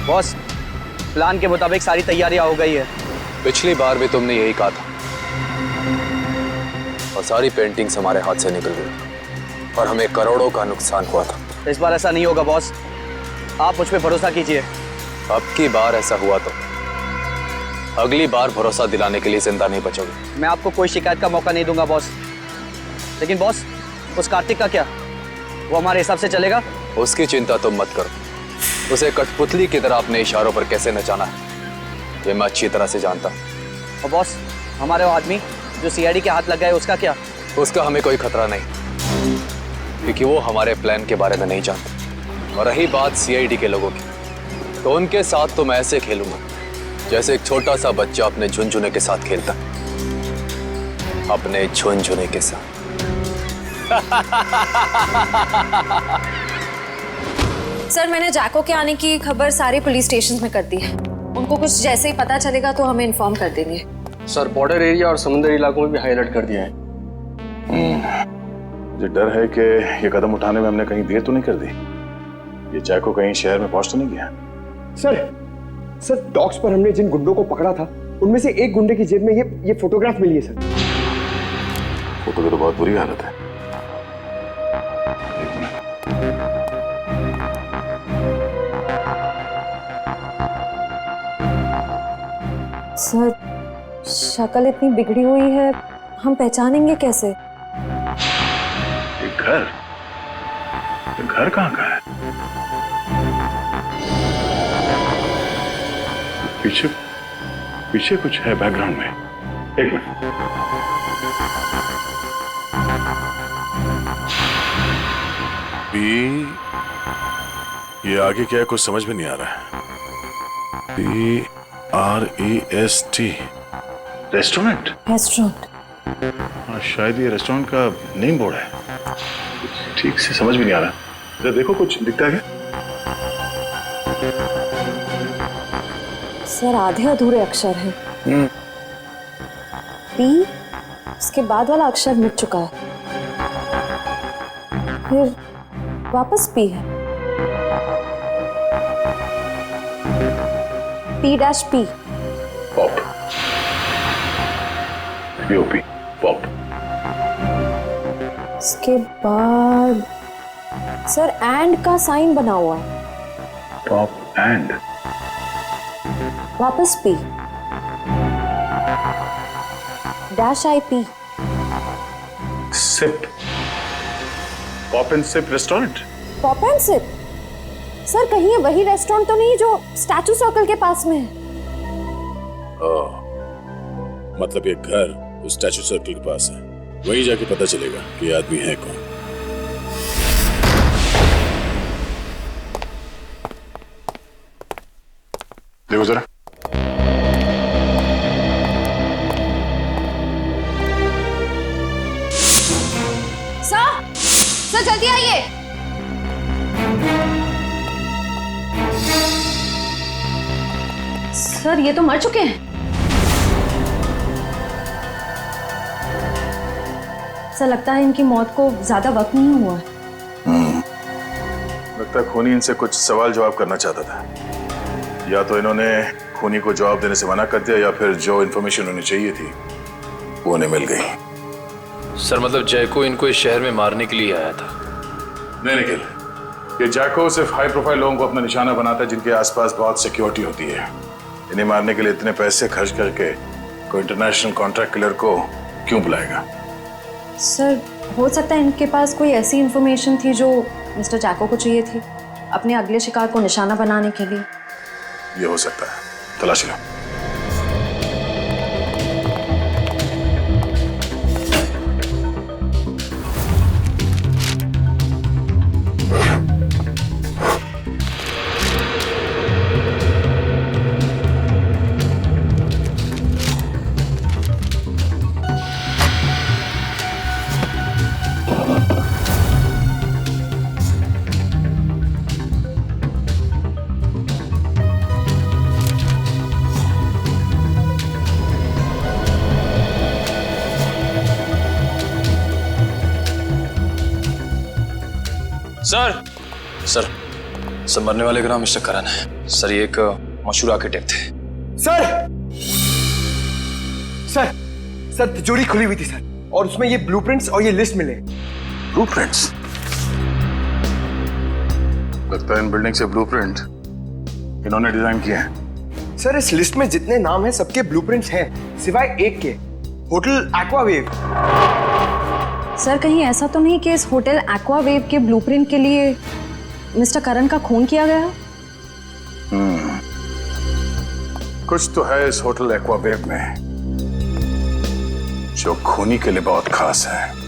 Boss, plan के मुताबिक सारी तैयारियां हो गई है। पिछली बार भी तुमने यही कहा था और सारी पेंटिंग्स हमारे हाथ से निकल गई और हमें करोड़ों का नुकसान हुआ था। इस बार ऐसा नहीं होगा बॉस, आप मुझ पे भरोसा कीजिए। अब की बार ऐसा हुआ तो अगली बार भरोसा दिलाने के लिए जिंदा नहीं बचोगे। मैं आपको कोई शिकायत का मौका नहीं दूंगा बॉस। लेकिन बॉस, उस कार्तिक का क्या? वो हमारे हिसाब से चलेगा? उसकी चिंता तुम मत करो। उसे कठपुतली की तरह अपने इशारों पर कैसे नचाना है ये मैं अच्छी तरह से जानता हूँ। और बॉस, हमारे वो आदमी जो सीआईडी के हाथ लग गए, उसका क्या? उसका हमें कोई खतरा नहीं, क्योंकि वो हमारे प्लान के बारे में नहीं जानते। और रही बात सीआईडी के लोगों की, तो उनके साथ तो मैं ऐसे खेलूंगा जैसे एक छोटा सा बच्चा अपने झुनझुने के साथ खेलता, अपने झुनझुने के साथ। सर, मैंने जैको के आने की खबर सारे पुलिस स्टेशन में कर दी है। उनको कुछ जैसे ही पता चलेगा तो हमें इन्फॉर्म कर देंगे। सर, बॉर्डर एरिया और समुद्री इलाकों में भी हाई अलर्ट कर दिया है। मुझे डर है कि ये कदम उठाने में हमने कहीं देर तो नहीं कर दी। ये जैको कहीं शहर में पहुंच तो नहीं गया? सर डॉक्स पर हमने जिन गुंडों को पकड़ा था उनमें से एक गुंडे की जेब में ये फोटोग्राफ मिली है सर। फोटो की तो बहुत बुरी हालत है। एक मिनट। सर, शक्ल इतनी बिगड़ी हुई है, हम पहचानेंगे कैसे? ये घर कहाँ का है? पीछे कुछ है बैकग्राउंड में। एक मिनट। ये आगे क्या है कुछ समझ में नहीं आ रहा है। PREST restaurant. हाँ, शायद ये रेस्टोरेंट का नेम बोर्ड है। ठीक से समझ में नहीं आ रहा। जरा देखो कुछ दिखता है क्या? सर, आधे अधूरे अक्षर हैं। पी, उसके बाद वाला अक्षर मिट चुका है, फिर वापस पी है। P-P। पॉप। POP pop. उसके बाद सर एंड का साइन बना हुआ है। Pop and. वापस P. -IP। Sip. Pop and sip restaurant. Pop and sip. Sir, कहीं ये वही रेस्टोरेंट तो नहीं जो स्टैचू सर्कल के पास में है? मतलब ये घर उस स्टैचू सर्कल के पास है। वहीं जाके पता चलेगा कि ये आदमी है कौन। देखो जरा। सर जल्दी आइए। सर, ये तो मर चुके हैं। सर, लगता है इनकी मौत को ज्यादा वक्त नहीं हुआ है। लगता है खूनी इनसे कुछ सवाल जवाब करना चाहता था। या तो इन्होंने खूनी को जवाब देने से मना कर दिया या फिर जो इन्फॉर्मेशन उन्हें चाहिए थी वो उन्हें मिल गई। सर, मतलब जैको इनको इस शहर में मारने के लिए आया था? नहीं निखिल, ये जैको सिर्फ हाई प्रोफाइल लोगों को अपना निशाना बनाता है जिनके आसपास बहुत सिक्योरिटी होती है। इन्हें मारने के लिए इतने पैसे खर्च करके कोई इंटरनेशनल कॉन्ट्रैक्ट किलर को क्यों बुलाएगा? सर, हो सकता है इनके पास कोई ऐसी इंफॉर्मेशन थी जो मिस्टर जैको को चाहिए थी अपने अगले शिकार को निशाना बनाने के लिए। ये हो सकता है, तलाशी लो। सर, सर, सब मरने वाले का नाम मिस्टर करण है सर। ये एक मशहूर आर्किटेक्ट थे। सर सर सर तिजोरी खुली हुई थी सर, और उसमें ये ब्लूप्रिंट्स और ये लिस्ट मिले। ब्लूप्रिंट्स? लगता है इन बिल्डिंग से ब्लूप्रिंट इन्होंने डिजाइन किए हैं। सर इस लिस्ट में जितने नाम हैं सबके ब्लूप्रिंट्स हैं सिवाय एक के, होटल एक्वावेव। सर कहीं ऐसा तो नहीं कि इस होटल एक्वावेव के ब्लूप्रिंट के लिए मिस्टर करण का खून किया गया? कुछ तो है इस होटल एक्वावेव में जो खूनी के लिए बहुत खास है।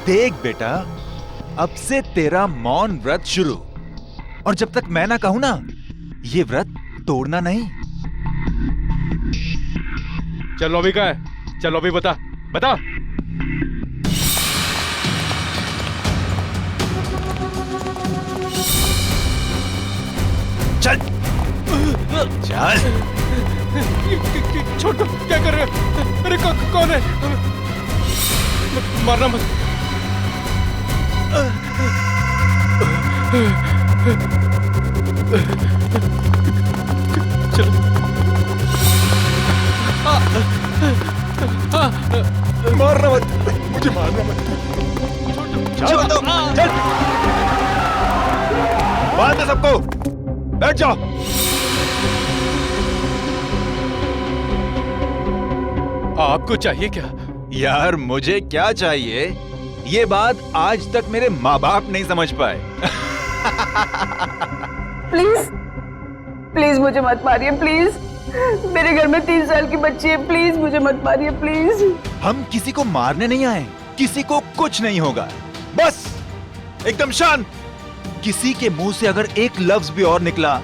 देख बेटा, अब से तेरा मौन व्रत शुरू, और जब तक मैं ना कहूं ना, ये व्रत तोड़ना नहीं। चल लॉबी का है, चल लॉबी बता बता। चल चल। छोड़ दो, क्या कर रहे हो? अरे कौन है? मारना मत। चलो मारना मत, मुझे मारना मत। चल चल, बांध दे सबको, बैठ जाओ। आपको चाहिए क्या? यार मुझे क्या चाहिए, ये बात आज तक मेरे माँ बाप नहीं समझ पाए। प्लीज प्लीज मुझे मत मारिए, प्लीज। मेरे घर में 3 साल की बच्ची है, प्लीज मुझे मत मारिए, प्लीज। हम किसी को मारने नहीं आए, किसी को कुछ नहीं होगा, बस एकदम शांत। किसी के मुंह से अगर एक लफ्ज भी और निकला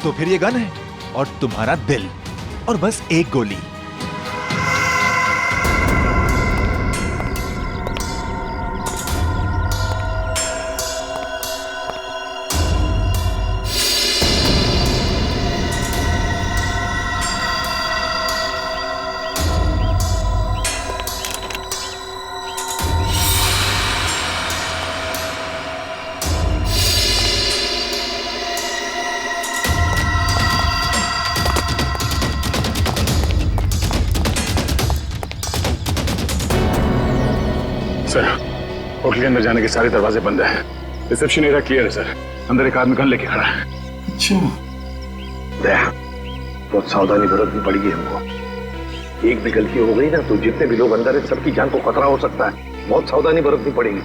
तो फिर ये गन है और तुम्हारा दिल, और बस एक गोली। सर होटल के अंदर जाने के सारे दरवाजे बंद हैं। रिसेप्शन एरिया क्लियर है सर। अंदर एक आदमी गन लेके खड़ा है। अच्छा दया, बहुत सावधानी बरतनी पड़ेगी हमको। एक भी गलती हो गई ना तो जितने भी लोग अंदर हैं सबकी जान को खतरा हो सकता है। बहुत सावधानी बरतनी पड़ेगी।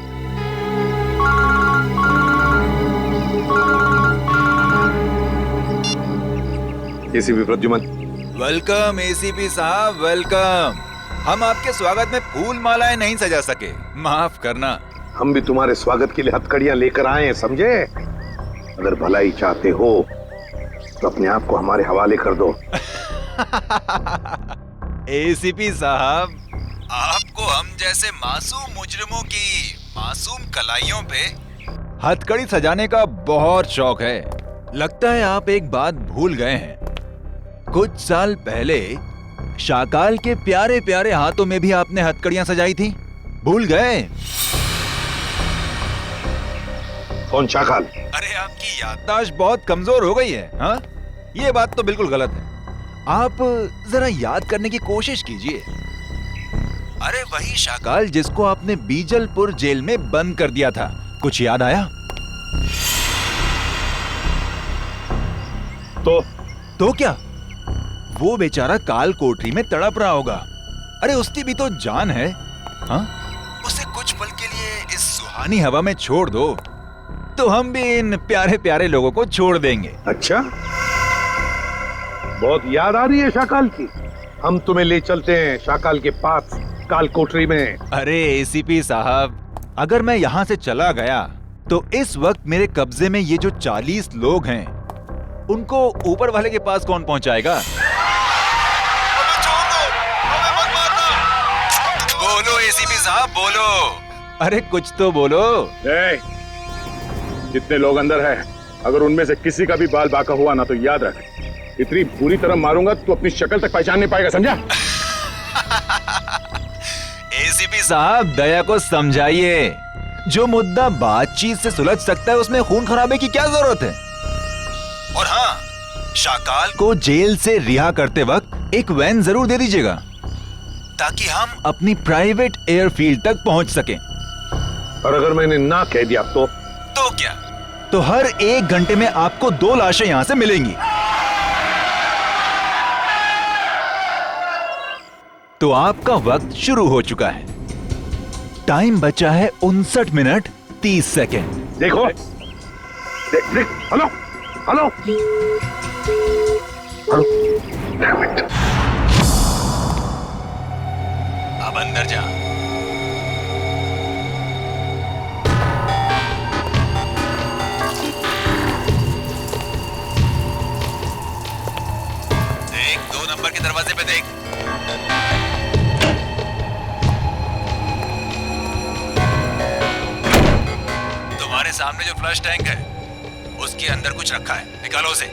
एसीपी प्रद्युमन। वेलकम एसीपी साहब, वेलकम। हम आपके स्वागत में फूल मालाएं नहीं सजा सके, माफ करना। हम भी तुम्हारे स्वागत के लिए हथकड़ियां लेकर आए हैं, समझे? अगर भलाई चाहते हो तो अपने आप को हमारे हवाले कर दो। एसीपी साहब, आपको हम जैसे मासूम मुजरिमों की मासूम कलाइयों पे हथकड़ी सजाने का बहुत शौक है। लगता है आप एक बात भूल गए हैं। कुछ साल पहले शाकाल के प्यारे प्यारे हाथों में भी आपने हथकड़ियां सजाई थी, भूल गए? कौन शाकाल? अरे आपकी याददाश्त बहुत कमजोर हो गई है। हाँ, ये बात तो बिल्कुल गलत है। आप जरा याद करने की कोशिश कीजिए। अरे वही शाकाल जिसको आपने बीजलपुर जेल में बंद कर दिया था, कुछ याद आया? तो क्या? वो बेचारा काल कोठरी में तड़प रहा होगा। अरे उसकी भी तो जान है। हाँ, उसे कुछ पल के लिए इस सुहानी हवा में छोड़ दो तो हम भी इन प्यारे प्यारे लोगों को छोड़ देंगे। अच्छा, बहुत याद आ रही है शाकाल की। हम तुम्हें ले चलते हैं शाकाल के पास काल कोठरी में। अरे एसीपी साहब, अगर मैं यहाँ से चला गया तो इस वक्त मेरे कब्जे में ये जो 40 लोग हैं उनको ऊपर वाले के पास कौन पहुंचाएगा? बोलो एसीपी साहब बोलो। अरे कुछ तो बोलो। जितने लोग अंदर हैं, अगर उनमें से किसी का भी बाल बाका हुआ ना तो याद रख, इतनी बुरी तरह मारूंगा तो अपनी शक्ल तक पहचान नहीं पाएगा, समझा? एसीपी साहब दया को समझाइए, जो मुद्दा बातचीत से सुलझ सकता है उसमें खून खराबे की क्या जरूरत है। और हाँ, शाकाल को जेल से रिहा करते वक्त एक वैन जरूर दे दीजिएगा ताकि हम अपनी प्राइवेट एयरफील्ड तक पहुंच सकें। और अगर मैंने ना कह दिया तो क्या? तो हर 1 घंटे में आपको 2 लाशें यहां से मिलेंगी। तो आपका वक्त शुरू हो चुका है। टाइम बचा है 59 मिनट 30 सेकेंड। देखो, देख, हेलो हेलो हेलो, अब अंदर जा। देख, 2 नंबर के दरवाजे पे देख। तुम्हारे सामने जो फ्लश टैंक है उसके अंदर कुछ रखा है, निकालो उसे।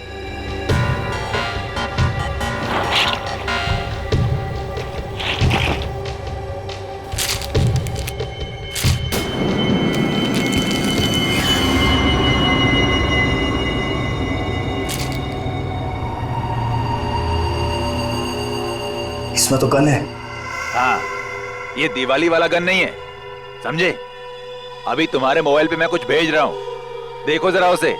इसमें तो गन है। हाँ, ये दिवाली वाला गन नहीं है, समझे? अभी तुम्हारे मोबाइल पे मैं कुछ भेज रहा हूँ, देखो जरा उसे।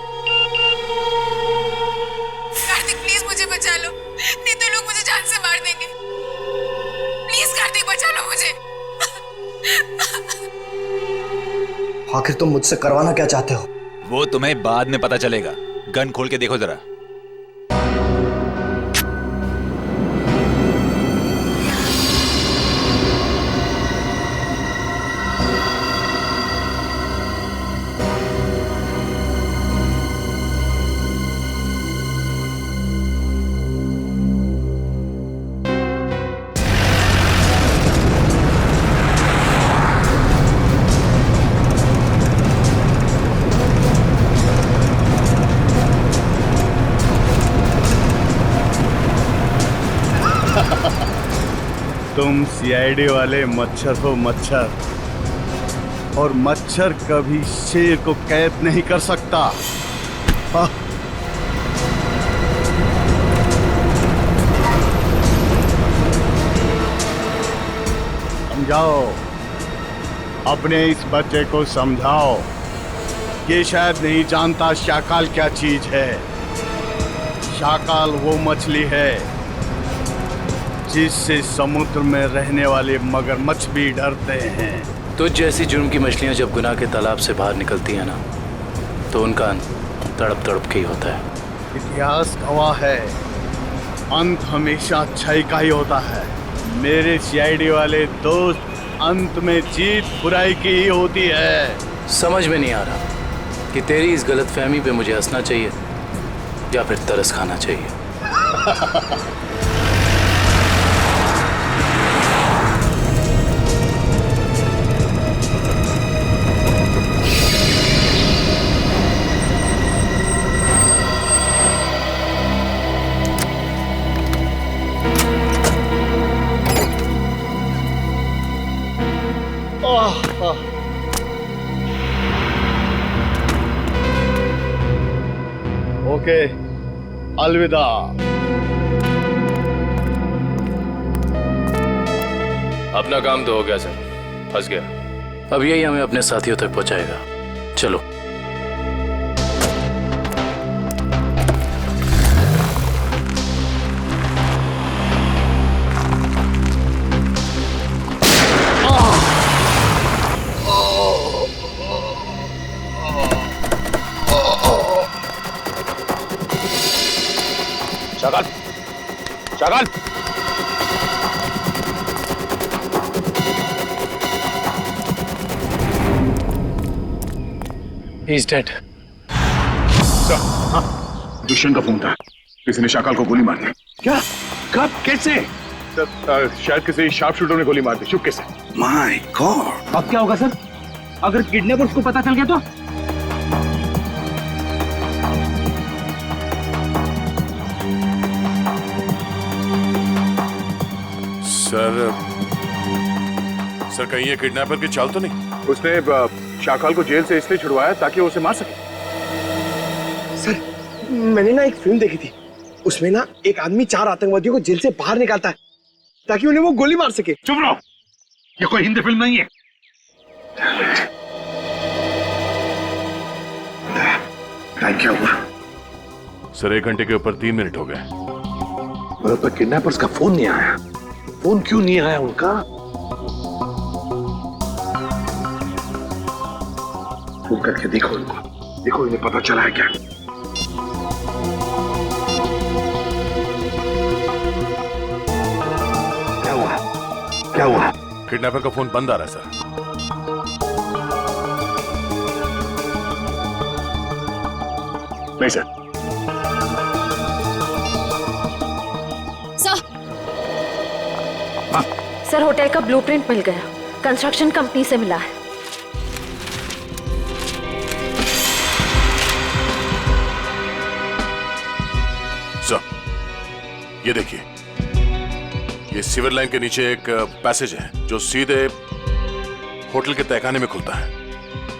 कार्तिक प्लीज मुझे बचा लो, नहीं तो लोग मुझे जान से मार देंगे। प्लीज कार्तिक बचा लो मुझे। आखिर तुम मुझसे करवाना क्या चाहते हो? वो तुम्हें बाद में पता चलेगा। गन खोल के देखो जरा। तुम सीआईडी वाले मच्छर हो मच्छर, और मच्छर कभी शेर को कैद नहीं कर सकता। समझाओ, अपने इस बच्चे को समझाओ। ये शायद नहीं जानता शाकाल क्या चीज है। शाकाल वो मछली है जिससे समुद्र में रहने वाले मगरमच्छ भी डरते हैं। तो जैसी जुर्म की मछलियां जब गुनाह के तालाब से बाहर निकलती हैं ना, तो उनका अंत तड़प तड़प के ही होता है। इतिहास गवाह है, अंत हमेशा अच्छाई का ही होता है। मेरे सीआईडी वाले दोस्त, अंत में जीत बुराई की ही होती है। समझ में नहीं आ रहा कि तेरी इस गलतफहमी पे मुझे हंसना चाहिए या फिर तरस खाना चाहिए। ओके, अलविदा। अपना काम तो हो गया सर, फंस गया। अब यही हमें अपने साथियों तक पहुंचाएगा। चलो। Shakaal, Shakaal, He is dead. Dushyant का फोन था, किसी ने शाकाल को गोली मार दी। क्या? कब? कैसे? शायद किसी शार्प शूटर ने गोली मार दी, चुपके से। My God. अब क्या होगा सर? अगर किडनैपर्स को पता चल गया तो? सर कहीं ये किडनैपर की चाल तो नहीं? उसने शाकाल को जेल से इसलिए छुड़वाया ताकि वो उसे मार सके। सर मैंने ना एक फिल्म देखी थी, उसमें ना एक आदमी 4 आतंकवादियों को जेल से बाहर निकालता है ताकि उन्हें वो गोली मार सके। चुप रहो, ये कोई हिंदी फिल्म नहीं है। क्या हुआ? सर 1 घंटे के ऊपर 3 मिनट हो गए। पर किडनैपर्स का फोन नहीं आया। फोन क्यों नहीं आया उनका? फोन करके देखो इनको, देखो इन्हें पता चला है क्या? क्या हुआ? क्या हुआ? किडनैपर का फोन बंद आ रहा है सर। नहीं सर। सर होटल का ब्लूप्रिंट मिल गया, कंस्ट्रक्शन कंपनी से मिला है। सर ये देखिए, ये सीवर लाइन के नीचे एक पैसेज है जो सीधे होटल के तहखाने में खुलता है।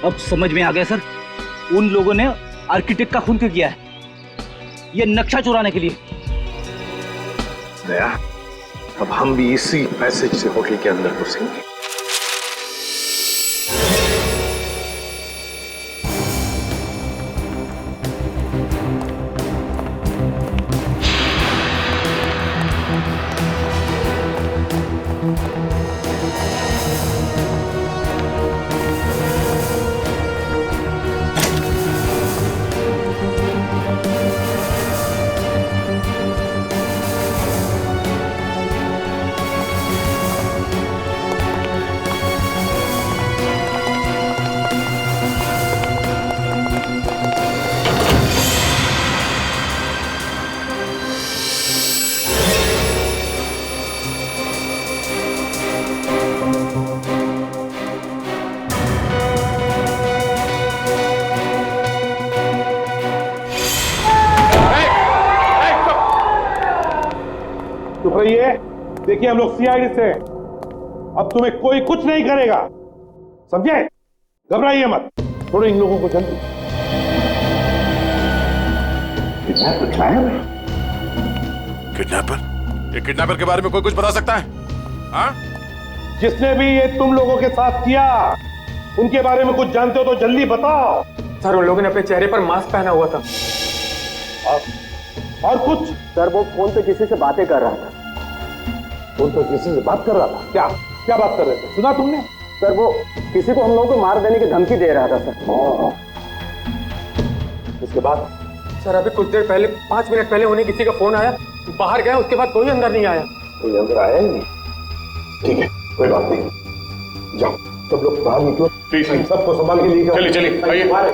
अब समझ में आ गया सर, उन लोगों ने आर्किटेक्ट का खून क्यों किया है? ये नक्शा चुराने के लिए। दया, अब हम भी इसी पैसेज से होटल के अंदर घुसेंगे। चुप रहिए। देखिए हम लोग सीआईडी से, अब तुम्हें कोई कुछ नहीं करेगा, समझे? घबराइए मत, थोड़े इन लोगों को जल्दी। किडनैपर? ये किडनैपर के बारे में कोई कुछ बता सकता है? हाँ? जिसने भी ये तुम लोगों के साथ किया, उनके बारे में कुछ जानते हो तो जल्दी बताओ। सर उन लोगों ने अपने चेहरे पर मास्क पहना हुआ था। और कुछ? सर वो फोन पे किसी से बातें कर रहा था। फोन पे किसी से बात कर रहा था? क्या क्या बात कर रहे थे, सुना तुमने? सर वो किसी को हम लोगों को मार देने की धमकी दे रहा था सर। उसके बाद? सर अभी कुछ देर पहले, 5 मिनट पहले उन्हें किसी का फोन आया, बाहर गया, उसके बाद कोई अंदर नहीं आया। कोई अंदर आया ही नहीं? ठीक है, कोई बात नहीं, जाओ सब लोग बाहर निकलो, प्लीज सबको संभाल के लिए जाओ। चलिए चलिए आइए।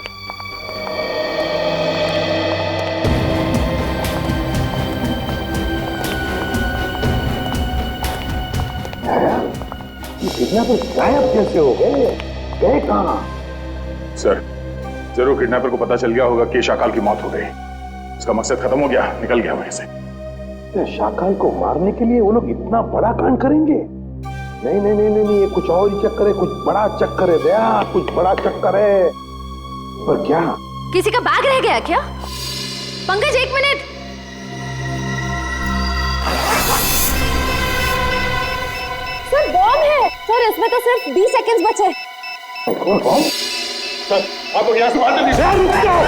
किडनैपर गायब कैसे हो गए? गए कहाँ? सर जरूर किडनैपर को पता चल गया होगा कि शाकाल की मौत हो गई। उसका मकसद खत्म हो गया, निकल गया वहीं से। शाकाल को मारने के लिए वो लोग इतना बड़ा कांड करेंगे? नहीं नहीं नहीं नहीं, ये कुछ और ही चक्कर है, कुछ बड़ा चक्कर है दया, कुछ बड़ा चक्कर है। पर क्या? किसी का बैग रह गया क्या? पंकज 1 मिनट। सर बॉम्ब है सर, इसमें तो सिर्फ 20 सेकंड्स बचे। सर आप लोग यहाँ से बाहर जल्दी। रुक जाओ।